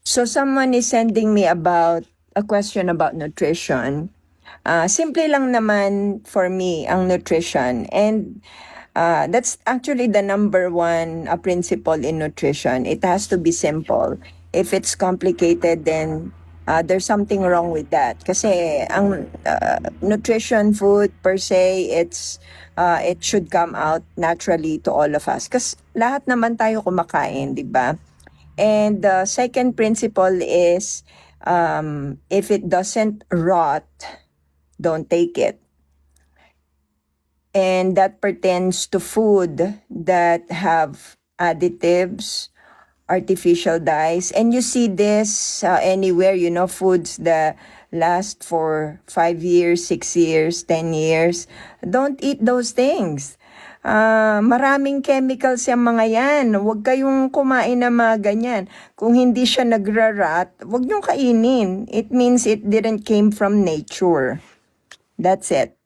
So someone is sending me about a question about nutrition. Simple lang naman for me ang nutrition, and that's actually the number one principle in nutrition. It has to be simple. If it's complicated, then there's something wrong with that. Kasi ang nutrition food per se, it should come out naturally to all of us. Kasi lahat naman tayo kumakain, di ba? And the second principle is, if it doesn't rot, don't take it. And that pertains to food that have additives, artificial dyes. And you see this anywhere, foods that last for 5 years, 6 years, 10 years. Don't eat those things. Maraming chemicals yung mga yan. Huwag kayong kumain ng mga ganyan. Kung hindi siya nagra-rot, huwag niyong kainin. It means it didn't came from nature. That's it.